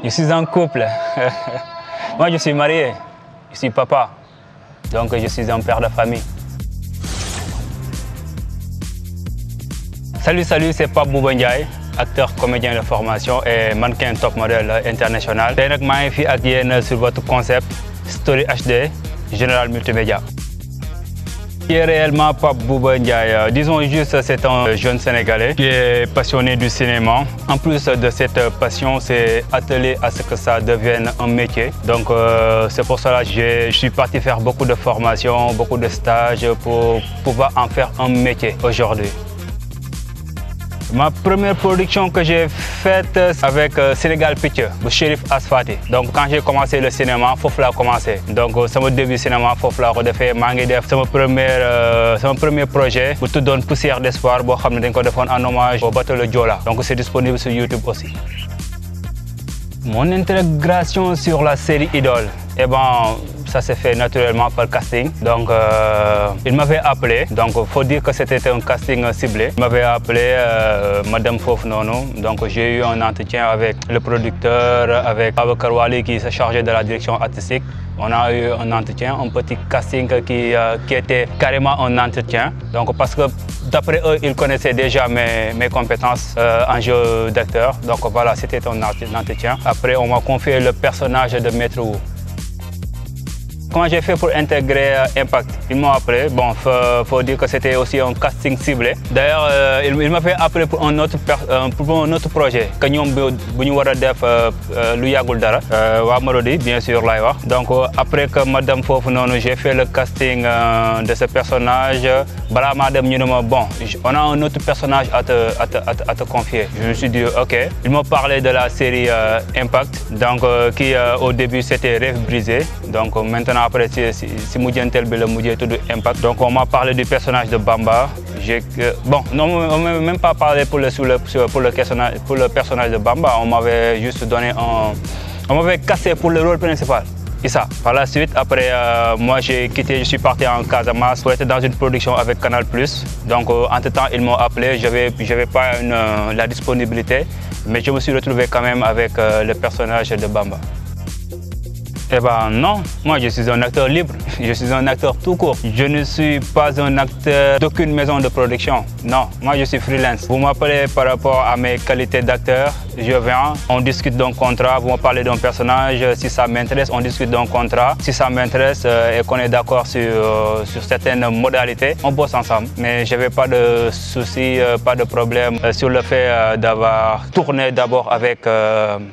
Je suis en couple. Moi, je suis marié. Je suis papa. Donc, je suis un père de famille. Salut, c'est Pape Bouba Ndiaye, acteur, comédien de formation et mannequin top modèle international. Je suis ici avec vous sur votre concept Story HD, Général Multimédia. Qui est réellement Pape Bouba Ndiaye? Disons juste, c'est un jeune Sénégalais qui est passionné du cinéma. En plus de cette passion, c'est attelé à ce que ça devienne un métier. Donc c'est pour cela que je suis parti faire beaucoup de formations, beaucoup de stages pour pouvoir en faire un métier aujourd'hui. Ma première production que j'ai faite avec Sénégal Picture, le Chérif Asfati. Donc quand j'ai commencé le cinéma, il faut commencer. Donc c'est mon début cinéma, il faut faire c'est mon premier projet pour tout donner poussière d'espoir en hommage au bateau Le Joola. Donc c'est disponible sur YouTube aussi. Mon intégration sur la série Idole, eh ben, ça s'est fait naturellement par casting. Donc, il m'avait appelé. Donc, il faut dire que c'était un casting ciblé. Il m'avait appelé Madame Fof Nono. Donc, j'ai eu un entretien avec le producteur, avec Abakar Wali qui s'est chargé de la direction artistique. On a eu un entretien, un petit casting qui était carrément un entretien. Donc, parce que d'après eux, ils connaissaient déjà mes compétences en jeu d'acteur. Donc voilà, c'était un entretien. Après, on m'a confié le personnage de Maître Wu. Comment j'ai fait pour intégrer Impact? Ils m'ont appelé. Bon, faut dire que c'était aussi un casting ciblé. D'ailleurs, il m'avait appelé pour un autre projet que nous Marodi, bien sûr, là. Donc après que Madame Fof Nono, j'ai fait le casting de ce personnage. Madame, bon, on a un autre personnage à te confier. Je me suis dit, ok. Ils m'ont parlé de la série Impact, donc qui au début c'était Rêve brisé. Donc maintenant après si tout de Impact. Donc on m'a parlé du personnage de Bamba. Bon, non, on ne m'a même pas parlé pour le personnage de Bamba. On m'avait juste donné on m'avait cassé pour le rôle principal. Et ça. Par la suite, après, moi j'ai quitté, je suis parti en Casamance pour être dans une production avec Canal+. Donc entre-temps, ils m'ont appelé, je n'avais pas la disponibilité, mais je me suis retrouvé quand même avec le personnage de Bamba. Eh ben non, moi je suis un acteur libre, je suis un acteur tout court. Je ne suis pas un acteur d'aucune maison de production. Non, moi je suis freelance. Vous m'appelez par rapport à mes qualités d'acteur, je viens, on discute d'un contrat, vous me parlez d'un personnage, si ça m'intéresse, on discute d'un contrat. Si ça m'intéresse et qu'on est d'accord sur certaines modalités, on bosse ensemble. Mais je n'avais pas de soucis, pas de problème sur le fait d'avoir tourné d'abord avec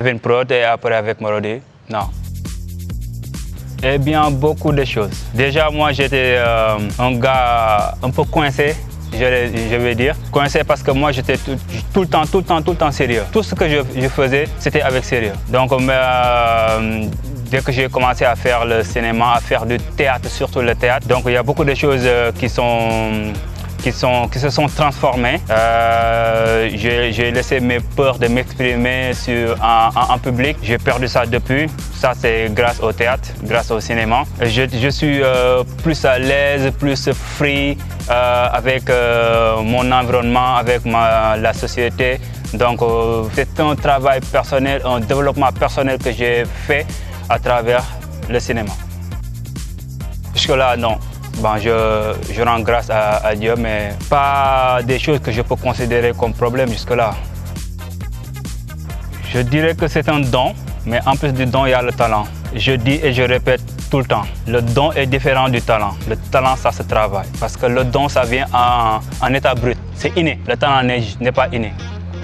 Vinprod et après avec Marodi. Non. Eh bien, beaucoup de choses. Déjà, moi, j'étais un gars un peu coincé, je vais dire. Coincé parce que moi, j'étais tout le temps sérieux. Tout ce que je faisais, c'était avec sérieux. Donc, dès que j'ai commencé à faire le cinéma, à faire du théâtre, surtout le théâtre, donc il y a beaucoup de choses qui se sont transformées. J'ai laissé mes peurs de m'exprimer en public. J'ai perdu ça depuis. Ça, c'est grâce au théâtre, grâce au cinéma. Je suis plus à l'aise, plus free avec mon environnement, avec la société. Donc, c'est un travail personnel, un développement personnel que j'ai fait à travers le cinéma. Jusque-là, non. Bon, je rends grâce à Dieu, mais pas des choses que je peux considérer comme problème jusque-là. Je dirais que c'est un don, mais en plus du don, il y a le talent. Je dis et je répète tout le temps, le don est différent du talent. Le talent, ça se travaille. Parce que le don, ça vient en état brut. C'est inné. Le talent n'est pas inné.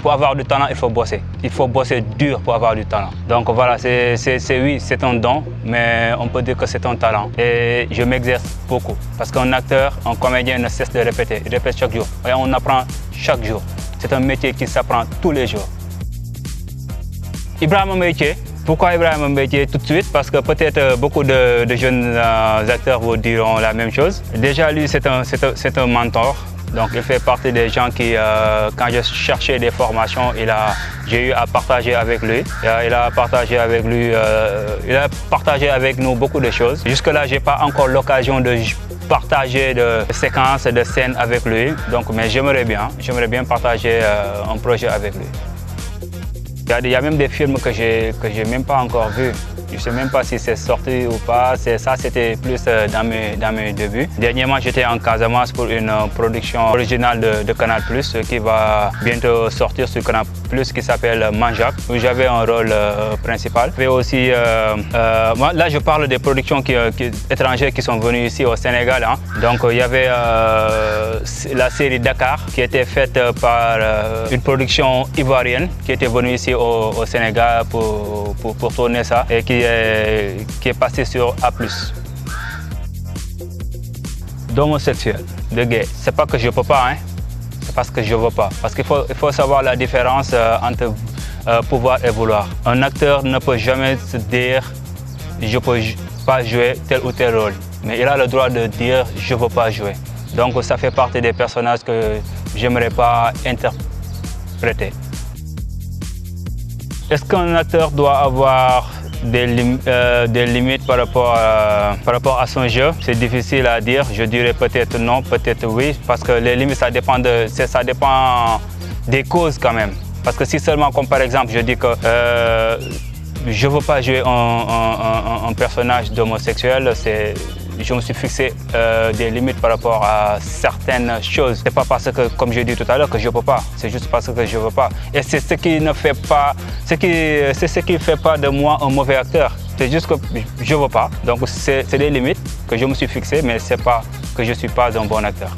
Pour avoir du talent, il faut bosser. Il faut bosser dur pour avoir du talent. Donc voilà, oui, c'est un don, mais on peut dire que c'est un talent. Et je m'exerce beaucoup. Parce qu'un acteur, un comédien ne cesse de répéter. Il répète chaque jour. Et on apprend chaque jour. C'est un métier qui s'apprend tous les jours. Ibrahima Mbaye, pourquoi Ibrahima Mbaye tout de suite? Parce que peut-être beaucoup de jeunes acteurs vous diront la même chose. Déjà, lui, c'est un mentor. Donc il fait partie des gens qui, quand je cherchais des formations, j'ai eu à partager avec lui. Il a partagé avec nous beaucoup de choses. Jusque-là, je n'ai pas encore l'occasion de partager de séquences, de scènes avec lui. Donc, mais j'aimerais bien partager un projet avec lui. Il y a même des films que j'ai même pas encore vus. Je ne sais même pas si c'est sorti ou pas. Ça, c'était plus dans mes débuts. Dernièrement, j'étais en Casamance pour une production originale de Canal+, qui va bientôt sortir sur Canal+, qui s'appelle Manjak, où j'avais un rôle principal. Et aussi, moi, là, je parle des productions étrangères qui sont venues ici au Sénégal. Hein. Donc, il y avait la série Dakar, qui était faite par une production ivoirienne, qui était venue ici au Sénégal pour tourner ça, et qui est passé sur A+. D'homosexuel, de gay, c'est pas que je peux pas, hein. C'est parce que je veux pas. Parce qu'il faut savoir la différence entre pouvoir et vouloir. Un acteur ne peut jamais se dire je peux pas jouer tel ou tel rôle, mais il a le droit de dire je veux pas jouer. Donc ça fait partie des personnages que j'aimerais pas interpréter. Est-ce qu'un acteur doit avoir des limites par rapport à son jeu? C'est difficile à dire. Je dirais peut-être non, peut-être oui, parce que les limites, ça dépend des causes quand même. Parce que si seulement, comme par exemple, je dis que je ne veux pas jouer un personnage d'homosexuel, je me suis fixé des limites par rapport à certaines choses. C'est pas parce que, comme je dis tout à l'heure, que je ne peux pas. C'est juste parce que je ne veux pas. Et c'est ce qui ne fait pas, c'est ce qui fait pas de moi un mauvais acteur. C'est juste que je ne veux pas. Donc c'est des limites que je me suis fixées, mais c'est pas que je ne suis pas un bon acteur.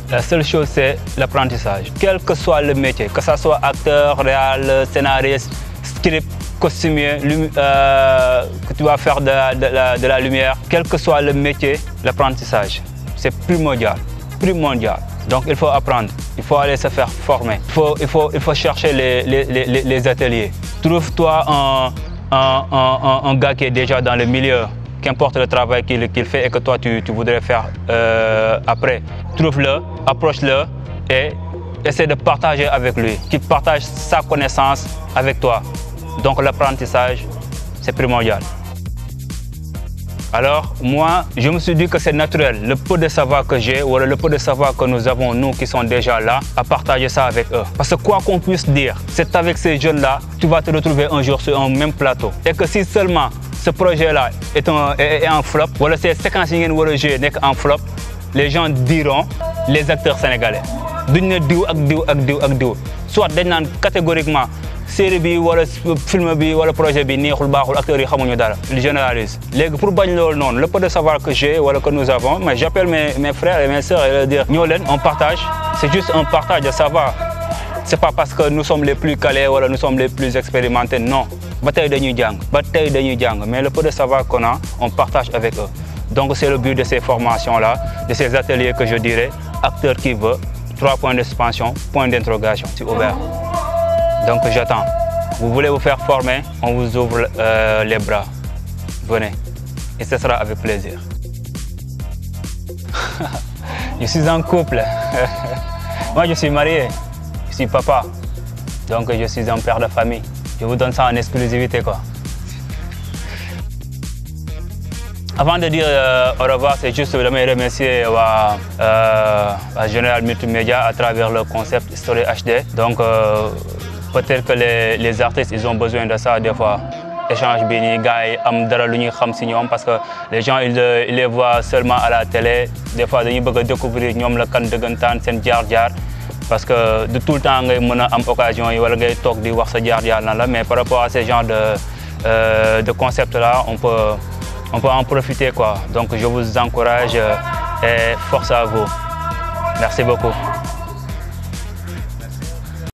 La seule chose, c'est l'apprentissage. Quel que soit le métier, que ce soit acteur, réal, scénariste, script, costumier, que tu vas faire de la lumière, quel que soit le métier, l'apprentissage, c'est primordial. Donc il faut apprendre, il faut aller se faire former, il faut chercher les ateliers. Trouve-toi un gars qui est déjà dans le milieu, qu'importe le travail qu'il fait et que toi tu voudrais faire après. Trouve-le, approche-le et essaie de partager avec lui, qu'il partage sa connaissance avec toi. Donc l'apprentissage, c'est primordial. Alors moi, je me suis dit que c'est naturel, le peu de savoir que j'ai ou le peu de savoir que nous avons, nous qui sont déjà là, à partager ça avec eux. Parce que quoi qu'on puisse dire, c'est avec ces jeunes-là, tu vas te retrouver un jour sur un même plateau. Et que si seulement ce projet-là est un flop, ou ces séquences qui sont en flop, les gens diront les acteurs sénégalais. Soit catégoriquement, série bi wala film bi wala projet bi neexul baaxul acteurs yi xamuñu dara ils généralisent. Léegi pour bañ loolu noonu le peu de savoir que j'ai wala que nous avons, mais j'appelle mes frères et mes sœurs et leur dire ñoo leen on partage, c'est juste un partage de savoir. C'est pas parce que nous sommes les plus calés ou nous sommes les plus expérimentés, non. Bataille dañuy jàng, mais le peu de savoir qu'on a, on partage avec eux. Donc c'est le but de ces formations-là, de ces ateliers que je dirais, acteur qui veut, 3 points d'expansion, point d'interrogation, c'est ouvert. Donc j'attends. Vous voulez vous faire former, on vous ouvre les bras. Venez. Et ce sera avec plaisir. Je suis en couple. Moi je suis marié. Je suis papa. Donc je suis un père de famille. Je vous donne ça en exclusivité, quoi. Avant de dire au revoir, c'est juste de me remercier à Général Multimédia à travers le concept Story HD. Donc peut-être que les artistes ils ont besoin de ça des fois. Échange bini, gars, parce que les gens ils les voient seulement à la télé. Des fois ils veulent découvrir le kan de gantan, sen jar. Parce que de tout le temps, on a l'occasion de mais par rapport à ce genre de concept-là, on peut en profiter, quoi. Donc je vous encourage et force à vous. Merci beaucoup.